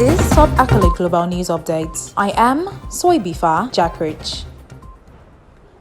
is Top Accolade Global News Updates. I am Soybifa Jackrich.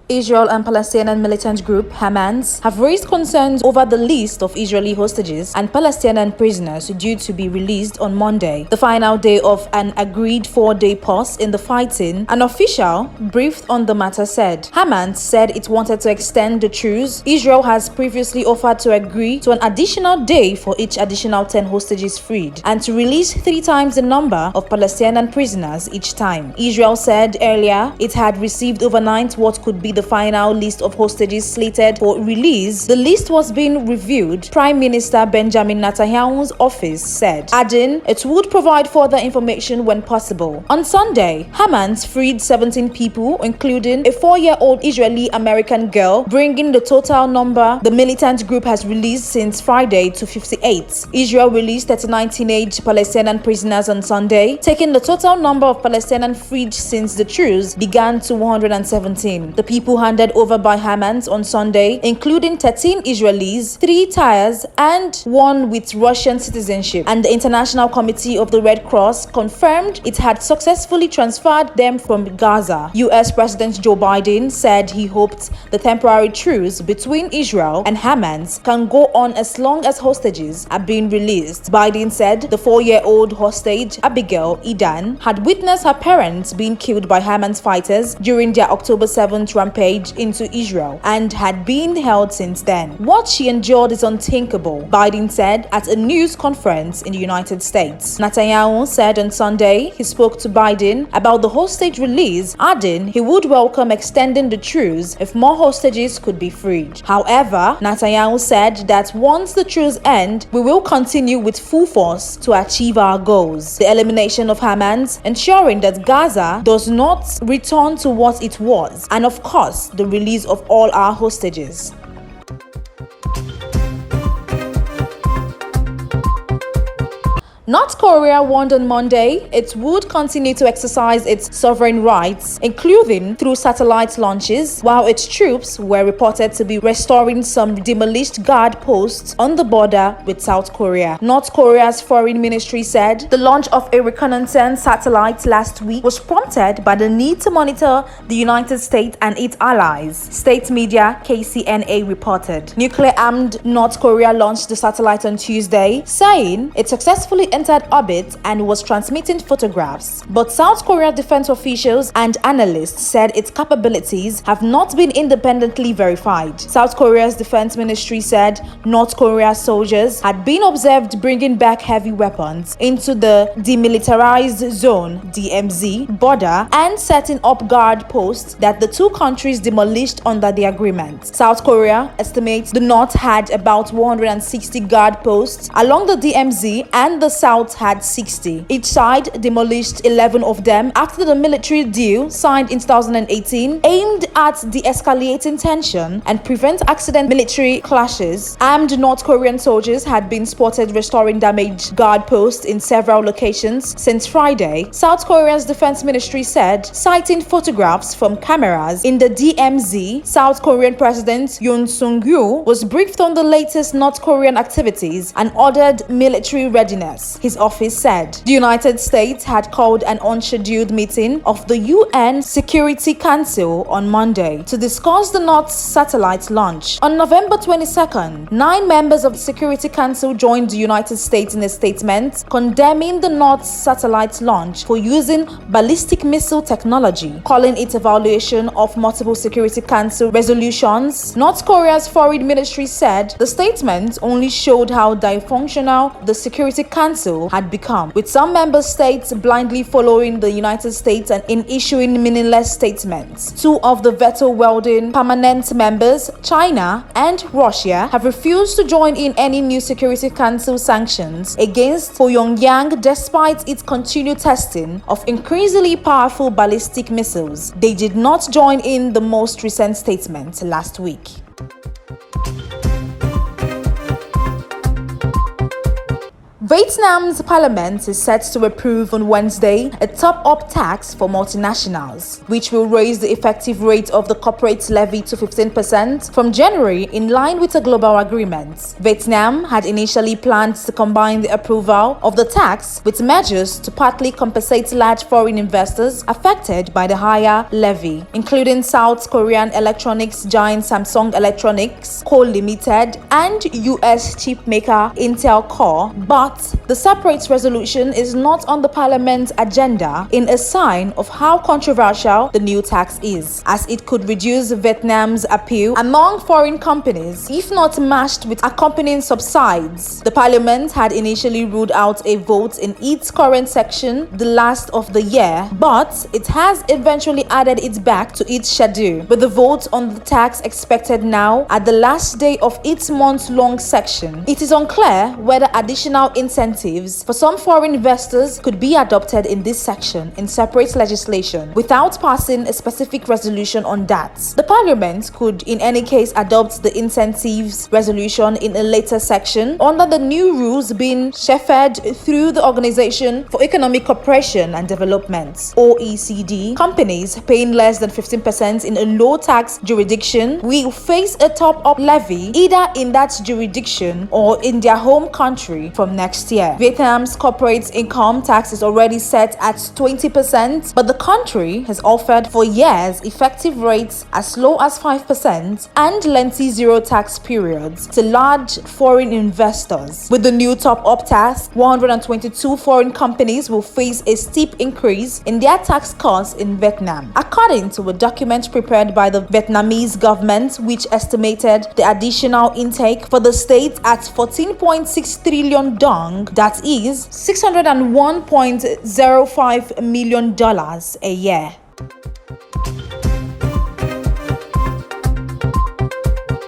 Israel and Palestinian militant group Hamas have raised concerns over the list of Israeli hostages and Palestinian prisoners due to be released on Monday, the final day of an agreed 4-day pause in the fighting. An official briefed on the matter said Hamas said it wanted to extend the truce. Israel has previously offered to agree to an additional day for each additional 10 hostages freed and to release 3 times the number of Palestinian prisoners each time. Israel said earlier it had received overnight what could be the final list of hostages slated for release. The list was being reviewed, Prime Minister Benjamin Netanyahu's office said, adding it would provide further information when possible. On Sunday, Hamas freed 17 people, including a 4-year-old Israeli-American girl, bringing the total number the militant group has released since Friday to 58. Israel released 39 teenage Palestinian prisoners on Sunday, taking the total number of Palestinian freed since the truce began to 117. The people handed over by Hamas on Sunday, including 13 Israelis, 3 Thais, and 1 with Russian citizenship, and the International Committee of the Red Cross confirmed it had successfully transferred them from Gaza. US President Joe Biden said he hoped the temporary truce between Israel and Hamas can go on as long as hostages are being released. Biden said the 4-year-old hostage, Abigail Edan, had witnessed her parents being killed by Hamas fighters during their October 7th rampage into Israel and had been held since then. What she endured is unthinkable, Biden said at a news conference in the United States. Netanyahu said on Sunday he spoke to Biden about the hostage release, adding he would welcome extending the truce if more hostages could be freed. However, Netanyahu said that once the truce ends, we will continue with full force to achieve our goals. The elimination of Hamas, ensuring that Gaza does not return to what it was, and of course, the release of all our hostages. North Korea warned on Monday it would continue to exercise its sovereign rights, including through satellite launches, while its troops were reported to be restoring some demolished guard posts on the border with South Korea. North Korea's foreign ministry said the launch of a reconnaissance satellite last week was prompted by the need to monitor the United States and its allies. State media KCNA reported. Nuclear-armed North Korea launched the satellite on Tuesday, saying it successfully entered orbit and was transmitting photographs. But South Korea defense officials and analysts said its capabilities have not been independently verified. South Korea's defense ministry said North Korea's soldiers had been observed bringing back heavy weapons into the demilitarized zone (DMZ) border and setting up guard posts that the two countries demolished under the agreement. South Korea estimates the North had about 160 guard posts along the DMZ and the South had 60. Each side demolished 11 of them after the military deal signed in 2018 aimed at de-escalating tension and prevent accident military clashes. Armed North Korean soldiers had been spotted restoring damaged guard posts in several locations since Friday, South Korea's defense ministry said, citing photographs from cameras in the DMZ. South Korean President Yoon Suk-yeol was briefed on the latest North Korean activities and ordered military readiness. His office said the United States had called an unscheduled meeting of the UN Security Council on Monday to discuss the North satellite launch. On November 22nd, 9 members of the Security Council joined the United States in a statement condemning the North satellite launch for using ballistic missile technology, calling it a violation of multiple Security Council resolutions. North Korea's foreign ministry said the statement only showed how dysfunctional the Security Council had become, with some member states blindly following the United States and in issuing meaningless statements. 2 of the veto-wielding permanent members, China and Russia, have refused to join in any new Security Council sanctions against Pyongyang despite its continued testing of increasingly powerful ballistic missiles. They did not join in the most recent statement last week. Vietnam's parliament is set to approve on Wednesday a top-up tax for multinationals, which will raise the effective rate of the corporate levy to 15% from January in line with a global agreement. Vietnam had initially planned to combine the approval of the tax with measures to partly compensate large foreign investors affected by the higher levy, including South Korean electronics giant Samsung Electronics Co. Limited and US chipmaker Intel Co. But the separate resolution is not on the parliament's agenda, in a sign of how controversial the new tax is, as it could reduce Vietnam's appeal among foreign companies if not matched with accompanying subsidies. The parliament had initially ruled out a vote in its current section the last of the year, but it has eventually added it back to its schedule, with the vote on the tax expected now at the last day of its month-long section. It is unclear whether additional incentives for some foreign investors could be adopted in this section in separate legislation without passing a specific resolution on that. The parliament could in any case adopt the incentives resolution in a later section under the new rules being shepherded through the Organization for Economic Cooperation and Development (OECD). Companies paying less than 15% in a low tax jurisdiction will face a top-up levy either in that jurisdiction or in their home country from next year. Vietnam's corporate income tax is already set at 20%, but the country has offered for years effective rates as low as 5% and lengthy zero tax periods to large foreign investors. With the new top-up tax, 122 foreign companies will face a steep increase in their tax costs in Vietnam, according to a document prepared by the Vietnamese government, which estimated the additional intake for the state at 14.6 trillion dong, that is $601.05 million a year.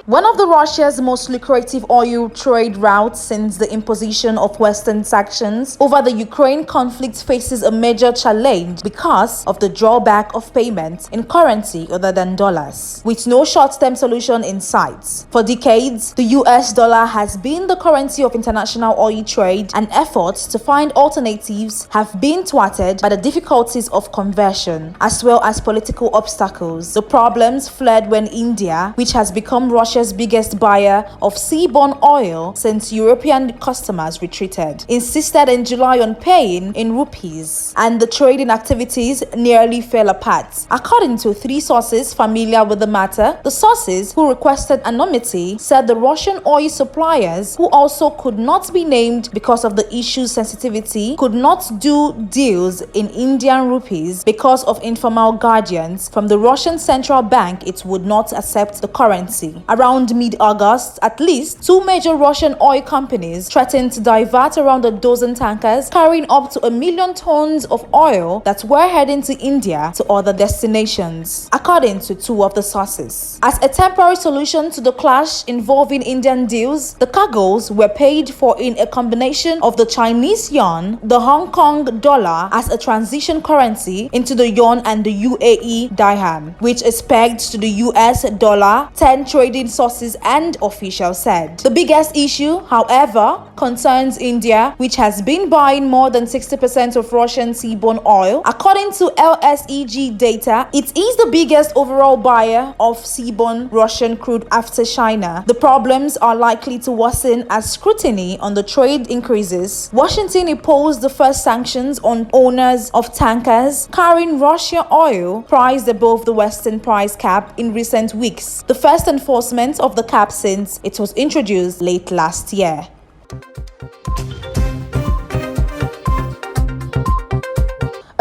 One of Russia's most lucrative oil trade routes since the imposition of Western sanctions over the Ukraine conflict faces a major challenge because of the drawback of payments in currency other than dollars, with no short-term solution in sight. For decades, the US dollar has been the currency of international oil trade, and efforts to find alternatives have been thwarted by the difficulties of conversion, as well as political obstacles. The problems flared when India, which has become Russia's biggest buyer of seaborne oil since European customers retreated, insisted in July on paying in rupees, and the trading activities nearly fell apart. According to three sources familiar with the matter, the sources who requested anonymity said the Russian oil suppliers, who also could not be named because of the issue's sensitivity, could not do deals in Indian rupees because of informal guardians from the Russian central bank. It would not accept the currency. Around mid-August, at least two major Russian oil companies threatened to divert around a dozen tankers carrying up to 1 million tons of oil that were heading to India to other destinations, according to two of the sources. As a temporary solution to the clash involving Indian deals, the cargoes were paid for in a combination of the Chinese yuan, the Hong Kong dollar as a transition currency into the yuan, and the UAE dirham, which is pegged to the US dollar, 10 trading sources and officials said. The biggest issue, however, concerns India, which has been buying more than 60% of Russian seaborne oil. According to LSEG data, it is the biggest overall buyer of seaborne Russian crude after China. The problems are likely to worsen as scrutiny on the trade increases. Washington imposed the first sanctions on owners of tankers carrying Russian oil priced above the Western price cap in recent weeks, the first enforcement of the cap since it was introduced late last year.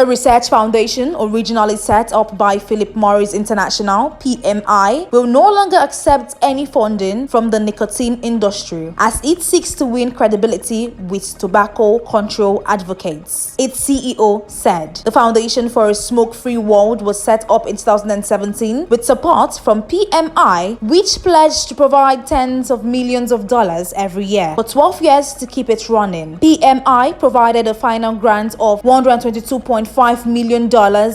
A research foundation originally set up by Philip Morris International (PMI) will no longer accept any funding from the nicotine industry as it seeks to win credibility with tobacco control advocates, its CEO said. The Foundation for a Smoke-Free World was set up in 2017 with support from PMI, which pledged to provide tens of millions of dollars every year for 12 years to keep it running. PMI provided a final grant of $122.5 $1.5 million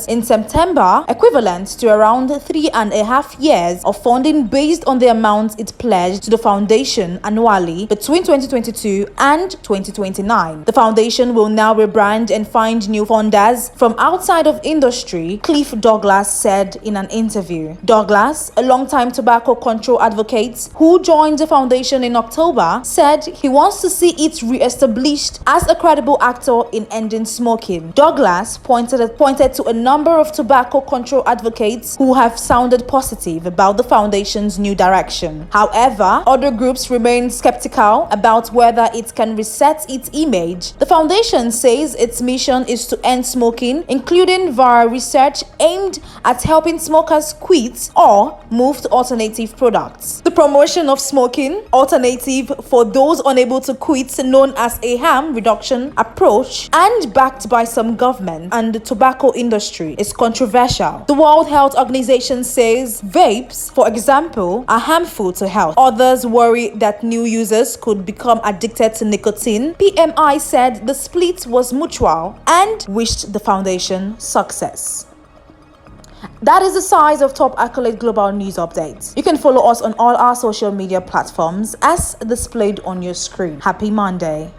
in September, equivalent to around 3.5 years of funding based on the amount it pledged to the foundation annually between 2022 and 2029. The foundation will now rebrand and find new funders from outside of industry, Cliff Douglas said in an interview. Douglas, a longtime tobacco control advocate who joined the foundation in October, said he wants to see it re-established as a credible actor in ending smoking. Douglas pointed to a number of tobacco control advocates who have sounded positive about the foundation's new direction. However, other groups remain skeptical about whether it can reset its image. The foundation says its mission is to end smoking, including via research aimed at helping smokers quit or move to alternative products. The promotion of smoking alternative for those unable to quit, known as a harm reduction approach and backed by some government and the tobacco industry, is controversial. The World Health Organization says vapes, for example, are harmful to health. Others worry that new users could become addicted to nicotine. PMI said the split was mutual and wished the foundation success. That is the size of top accolade global news updates. You can follow us on all our social media platforms as displayed on your screen. Happy Monday.